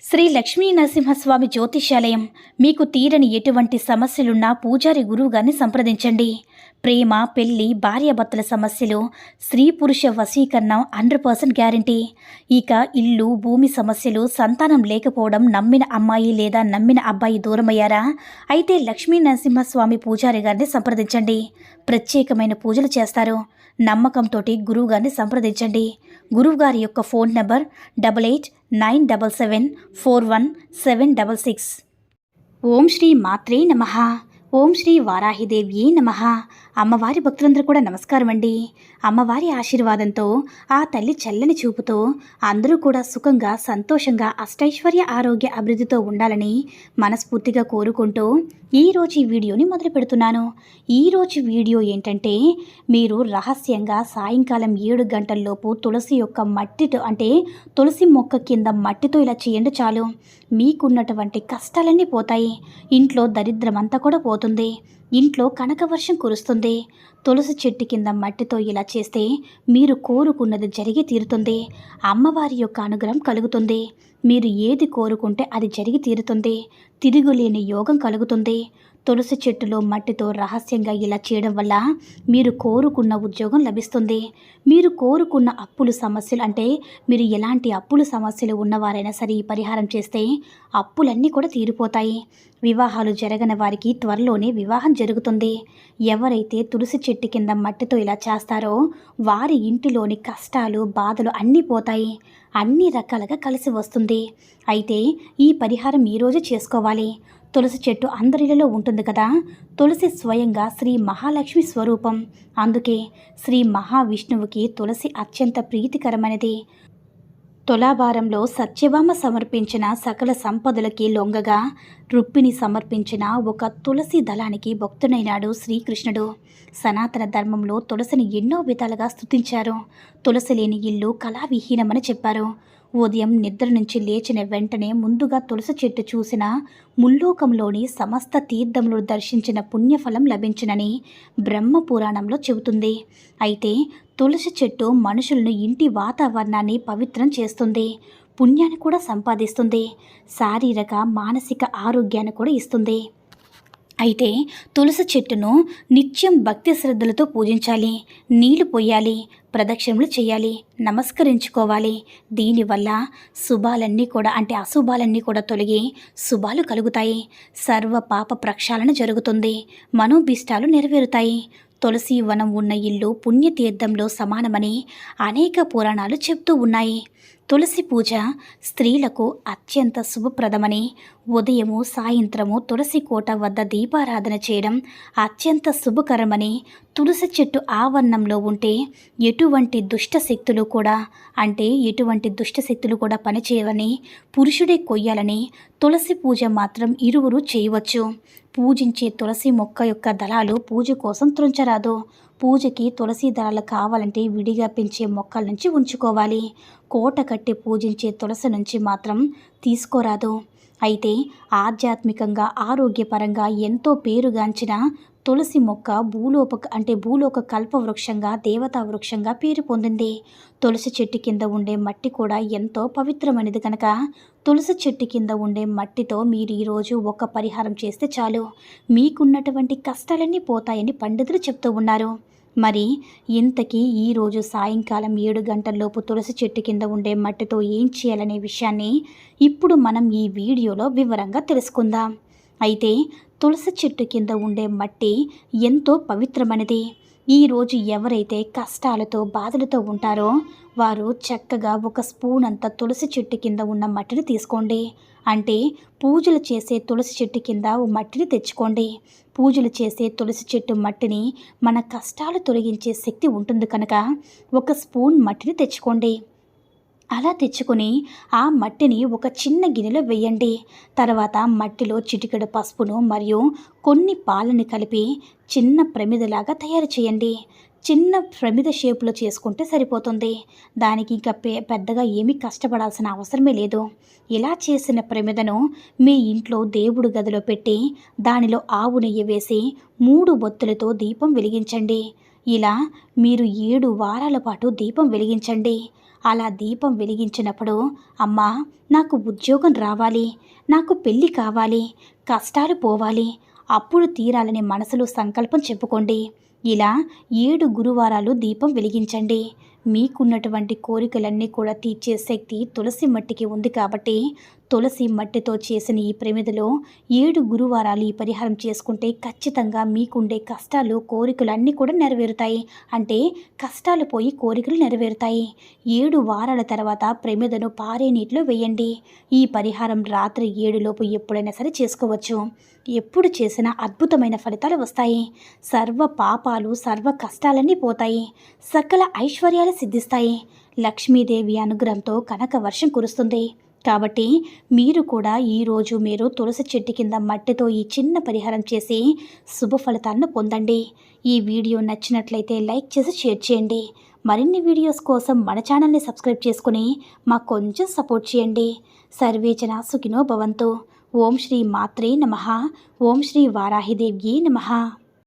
శ్రీ లక్ష్మీ నరసింహస్వామి జ్యోతిష్యాలయం. మీకు తీరని ఎటువంటి సమస్యలున్నా పూజారి గురువుగారిని సంప్రదించండి. ప్రేమ, పెళ్లి, భార్యాభర్తల సమస్యలు, స్త్రీ పురుష వశీకరణం 100% గ్యారంటీ. ఇక ఇల్లు, భూమి సమస్యలు, సంతానం లేకపోవడం, నమ్మిన అమ్మాయి లేదా నమ్మిన అబ్బాయి దూరమయ్యారా? అయితే లక్ష్మీ నరసింహస్వామి పూజారి గారిని సంప్రదించండి. ప్రత్యేకమైన పూజలు చేస్తారు. నమ్మకంతో గురువుగారిని సంప్రదించండి. గురువుగారి యొక్క ఫోన్ నంబర్ 8897741766. ఓం శ్రీ మాత్రే నమః. ఓం శ్రీ వారాహిదేవ్యే నమః. అమ్మవారి భక్తులందరూ కూడా నమస్కారం అండి. అమ్మవారి ఆశీర్వాదంతో, ఆ తల్లి చల్లని చూపుతో అందరూ కూడా సుఖంగా, సంతోషంగా, అష్టైశ్వర్య, ఆరోగ్య, అభివృద్ధితో ఉండాలని మనస్ఫూర్తిగా కోరుకుంటూ ఈరోజు ఈ వీడియోని మొదలు పెడుతున్నాను. ఈరోజు వీడియో ఏంటంటే, మీరు రహస్యంగా సాయంకాలం 7 గంటల్లోపు తులసి యొక్క మట్టితో, అంటే తులసి మొక్క కింద మట్టితో ఇలా చేయండి చాలు. మీకున్నటువంటి కష్టాలన్నీ పోతాయి. ఇంట్లో దరిద్రమంతా కూడా పోతుంది. ఇంట్లో కనకవర్షం కురుస్తుంది. తులసి చెట్టు కింద మట్టితో ఇలా చేస్తే మీరు కోరుకున్నది జరిగి తీరుతుంది. అమ్మవారి యొక్క అనుగ్రహం కలుగుతుంది. మీరు ఏది కోరుకుంటే అది జరిగి తీరుతుంది. తిరుగులేని యోగం కలుగుతుంది. తులసి చెట్టులో మట్టితో రహస్యంగా ఇలా చేయడం వల్ల మీరు కోరుకున్న ఉద్యోగం లభిస్తుంది. మీరు కోరుకున్న అప్పుల సమస్యలు, అంటే మీరు ఎలాంటి అప్పుల సమస్యలు ఉన్నవారైనా సరే ఈ పరిహారం చేస్తే అప్పులన్నీ కూడా తీరిపోతాయి. వివాహాలు జరగని వారికి త్వరలోనే వివాహం జరుగుతుంది. ఎవరైతే తులసి చెట్టు కింద మట్టితో ఇలా చేస్తారో వారి ఇంటిలోని కష్టాలు, బాధలు అన్నీ పోతాయి. అన్ని రకాలుగా కలిసి వస్తుంది. అయితే ఈ పరిహారం ఈరోజు చేసుకోవాలి. తులసి చెట్టు అందరిలో ఉంటుంది కదా. తులసి స్వయంగా శ్రీ మహాలక్ష్మి స్వరూపం. అందుకే శ్రీ మహావిష్ణువుకి తులసి అత్యంత ప్రీతికరమైనది. తులాభారంలో సత్యభామ సమర్పించిన సకల సంపదలకి లొంగగా రుక్మిణి సమర్పించిన ఒక తులసి దళానికి భక్తుడైనాడు శ్రీకృష్ణుడు. సనాతన ధర్మంలో తులసిని ఎన్నో విధాలుగా స్తుతించారు. తులసి లేని ఇల్లు కళావిహీనమని చెప్పారు. ఉదయం నిద్ర నుంచి లేచిన వెంటనే ముందుగా తులసి చెట్టు చూసిన ముల్లోకంలోని సమస్త తీర్థములు దర్శించిన పుణ్యఫలం లభించునని బ్రహ్మ పురాణంలో చెబుతుంది. అయితే తులసి చెట్టు మనుషులను, ఇంటి వాతావరణాన్ని పవిత్రం చేస్తుంది. పుణ్యాన్ని కూడా సంపాదిస్తుంది. శారీరక, మానసిక ఆరోగ్యాన్ని కూడా ఇస్తుంది. అయితే తులసి చెట్టును నిత్యం భక్తి శ్రద్ధలతో పూజించాలి. నీళ్లు పోయాలి, ప్రదక్షిణలు చేయాలి, నమస్కరించుకోవాలి. దీనివల్ల శుభాలన్నీ కూడా, అంటే అశుభాలన్నీ కూడా తొలగి శుభాలు కలుగుతాయి. సర్వ పాప ప్రక్షాళన జరుగుతుంది. మనోభీష్టాలు నెరవేరుతాయి. తులసి వనం ఉన్న ఇల్లు పుణ్యతీర్థంలో సమానమని అనేక పురాణాలు చెప్తూ ఉన్నాయి. తులసి పూజ స్త్రీలకు అత్యంత శుభప్రదమని, ఉదయము సాయంత్రము తులసి కోట వద్ద దీపారాధన చేయడం అత్యంత శుభకరమని, తులసి చెట్టు ఆవరణంలో ఉంటే ఎటువంటి దుష్టశక్తులు కూడా, అంటే ఎటువంటి దుష్టశక్తులు కూడా పనిచేయవని, పురుషుడే కొయ్యాలని, తులసి పూజ మాత్రం ఇరువురు చేయవచ్చు. పూజించే తులసి మొక్క యొక్క దళాలు పూజ కోసం త్రుంచరాదు. పూజకి తులసి దళాలు కావాలంటే విడిగా పెంచే మొక్కల నుంచి ఉంచుకోవాలి. కోట కట్టి పూజించే తులసి నుంచి మాత్రం తీసుకోరాదు. అయితే ఆధ్యాత్మికంగా, ఆరోగ్యపరంగా ఎంతో పేరుగాంచిన తులసి మొక్క భూలోక కల్పవృక్షంగా, దేవతా వృక్షంగా పేరు పొందింది. తులసి చెట్టు కింద ఉండే మట్టి కూడా ఎంతో పవిత్రమైనది కనుక తులసి చెట్టు కింద ఉండే మట్టితో మీరు ఈరోజు ఒక పరిహారం చేస్తే చాలు. మీకున్నటువంటి కష్టాలన్నీ పోతాయని పండితులు చెప్తూ ఉన్నారు. మరి ఇంతకీ ఈరోజు సాయంకాలం 7 గంటల్లోపు తులసి చెట్టు కింద ఉండే మట్టితో ఏం చేయాలనే విషయాన్ని ఇప్పుడు మనం ఈ వీడియోలో వివరంగా తెలుసుకుందాం. అయితే తులసి చెట్టు కింద ఉండే మట్టి ఎంతో పవిత్రమైనది. ఈరోజు ఎవరైతే కష్టాలతో, బాధలతో ఉంటారో వారు చక్కగా ఒక స్పూన్ అంత తులసి చెట్టు కింద ఉన్న మట్టిని తీసుకోండి. అంటే పూజలు చేసే తులసి చెట్టు కింద మట్టిని తెచ్చుకోండి. పూజలు చేసే తులసి చెట్టు మట్టిని, మన కష్టాలు తొలగించే శక్తి ఉంటుంది కనుక ఒక స్పూన్ మట్టిని తెచ్చుకోండి. అలా తెచ్చుకొని ఆ మట్టిని ఒక చిన్న గిన్నెలో వేయండి. తర్వాత మట్టిలో చిటికెడు పసుపును మరియు కొన్ని పాలని కలిపి చిన్న ప్రమిదలాగా తయారు చేయండి. చిన్న ప్రమిద షేపులో చేసుకుంటే సరిపోతుంది. దానికి ఇంకా పెద్దగా ఏమీ కష్టపడాల్సిన అవసరమే లేదు. ఇలా చేసిన ప్రమిదను మీ ఇంట్లో దేవుడి గదిలో పెట్టి దానిలో ఆవు నెయ్యి వేసి 3 బొత్తులతో దీపం వెలిగించండి. ఇలా మీరు 7 వారాల పాటు దీపం వెలిగించండి. అలా దీపం వెలిగించినప్పుడు, అమ్మా నాకు ఉద్యోగం రావాలి, నాకు పెళ్ళి కావాలి, కష్టాలు పోవాలి, అప్పుడు తీరాలని మనసులో సంకల్పం చెప్పుకోండి. ఇలా 7 గురువారాలు దీపం వెలిగించండి. మీకున్నటువంటి కోరికలన్నీ కూడా తీర్చే శక్తి తులసి మట్టికి ఉంది కాబట్టి, తులసి మట్టితో చేసిన ఈ ప్రమిదలో 7 గురువారాలు ఈ పరిహారం చేసుకుంటే ఖచ్చితంగా మీకుండే కష్టాలు, కోరికలు అన్నీ కూడా నెరవేరుతాయి. అంటే కష్టాలు పోయి కోరికలు నెరవేరుతాయి. 7 వారాల తర్వాత ప్రమిదను పారే నీటిలో వేయండి. ఈ పరిహారం రాత్రి 7 లోపు ఎప్పుడైనా సరే చేసుకోవచ్చు. ఎప్పుడు చేసినా అద్భుతమైన ఫలితాలు వస్తాయి. సర్వ పాపాలు, సర్వ కష్టాలన్నీ పోతాయి. సకల ఐశ్వర్యాలు సిద్ధిస్తాయి. లక్ష్మీదేవి అనుగ్రహంతో కనక వర్షం కురుస్తుంది. కాబట్టి మీరు కూడా ఈరోజు తులసి చెట్టు కింద మట్టితో ఈ చిన్న పరిహారం చేసి శుభ ఫలితాలను పొందండి. ఈ వీడియో నచ్చినట్లయితే లైక్ చేసి షేర్ చేయండి. మరిన్ని వీడియోస్ కోసం మన ఛానల్ని సబ్స్క్రైబ్ చేసుకుని మాకు కొంచెం సపోర్ట్ చేయండి. సర్వే జనా సుఖినో భవంతు. ఓం శ్రీ మాత్రే నమః. ఓం శ్రీ వారాహిదేవ్యే నమః.